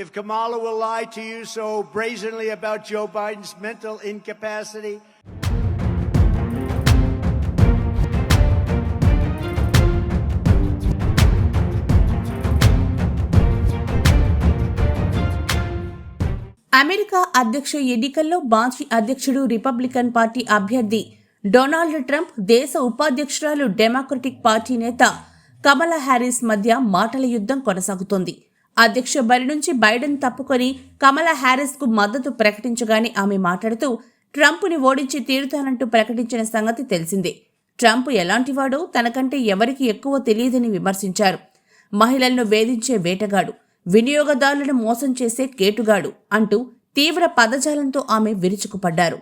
If Kamala will lie to you so brazenly about Joe Biden's mental incapacity, America అధ్యక్ష ఎన్నికల్లో మాజీ అధ్యక్షుడు Republican party అభ్యర్థి Donald Trump, దేశ ఉపాధ్యక్షురాలు డెమోక్రటిక్ పార్టీ నేత కమలా హ్యారిస్ మధ్య మాటల యుద్ధం కొనసాగుతోంది. అధ్యక్ష బరి నుంచి బైడెన్ తప్పుకొని కమలా హ్యారిస్ కు మద్దతు ప్రకటించగానే ఆమె మాట్లాడుతూ ట్రంప్ని ఓడించి తీరుతానంటూ ప్రకటించిన సంగతి తెలిసిందే. ట్రంప్ ఎలాంటివాడో తనకంటే ఎవరికి ఎక్కువ తెలియదని విమర్శించారు. మహిళలను వేధించే వేటగాడు, వినియోగదారులను మోసం చేసే కేటుగాడు అంటూ తీవ్ర పదజాలంతో ఆమె విరుచుకుపడ్డారు.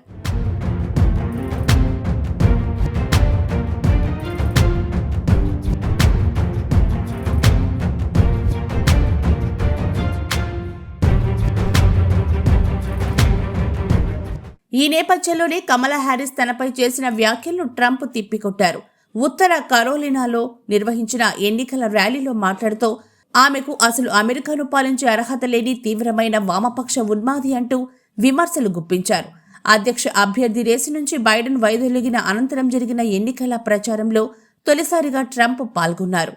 ఈ నేపథ్యంలోనే కమలా హ్యారిస్ తనపై చేసిన వ్యాఖ్యలను ట్రంప్ తిప్పికొట్టారు. ఉత్తర కరోలినాలో నిర్వహించిన ఎన్నికల ర్యాలీలో మాట్లాడుతూ ఆమెకు అసలు అమెరికాను పాలించే అర్హత లేని తీవ్రమైన వామపక్ష ఉన్మాది అంటూ విమర్శలు గుప్పించారు. అధ్యక్ష అభ్యర్థి రేసు నుంచి బైడెన్ వైదొలిగిన అనంతరం జరిగిన ఎన్నికల ప్రచారంలో తొలిసారిగా ట్రంప్ పాల్గొన్నారు.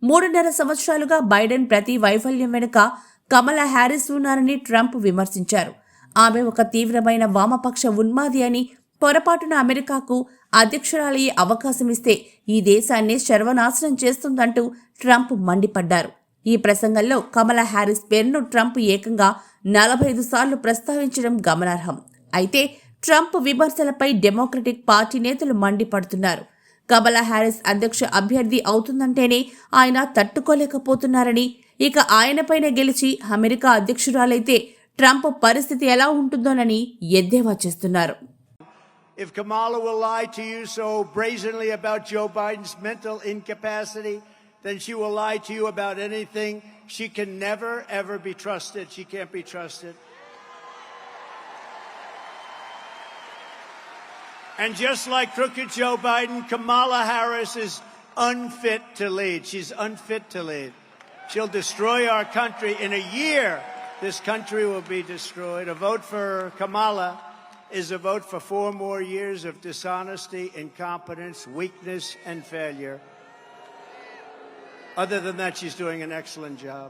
మూడున్నర సంవత్సరాలుగా బైడెన్ ప్రతి వైఫల్యం వెనుక కమలా హ్యారిస్ ఉన్నారని ట్రంప్ విమర్శించారు. ఆమె ఒక తీవ్రమైన వామపక్ష ఉన్మాది అని, పొరపాటున అమెరికాకు అధ్యక్షురాలయ్యే అవకాశమిస్తే ఈ దేశాన్ని సర్వనాశనం చేస్తుందంటూ ట్రంప్ మండిపడ్డారు. ఈ ప్రసంగంలో కమలా హ్యారిస్ పేరును ట్రంప్ ఏకంగా 45 సార్లు ప్రస్తావించడం గమనార్హం. అయితే ట్రంప్ విమర్శలపై డెమోక్రటిక్ పార్టీ నేతలు మండిపడుతున్నారు. కమలా హ్యారిస్ అధ్యక్ష అభ్యర్థి అవుతుందంటేనే ఆయన తట్టుకోలేకపోతున్నారని, ఇక ఆయనపైన గెలిచి అమెరికా అధ్యక్షురాలైతే ట్రంప్ పరిస్థితి ఎలా ఉంటుందోనని ఎద్దేవా చేస్తున్నారు. if Kamala will lie to you so brazenly about Joe Biden's mental incapacity, then she will lie to you about anything. She can never, ever be trusted. She can't be trusted. And just like crooked Joe Biden, Kamala Harris is unfit to lead. She's unfit to lead. She'll destroy our country. In a year, this country will be destroyed. A vote for Kamala is a vote for 4 more years of dishonesty, incompetence, weakness, and failure. Other than that, she's doing an excellent job.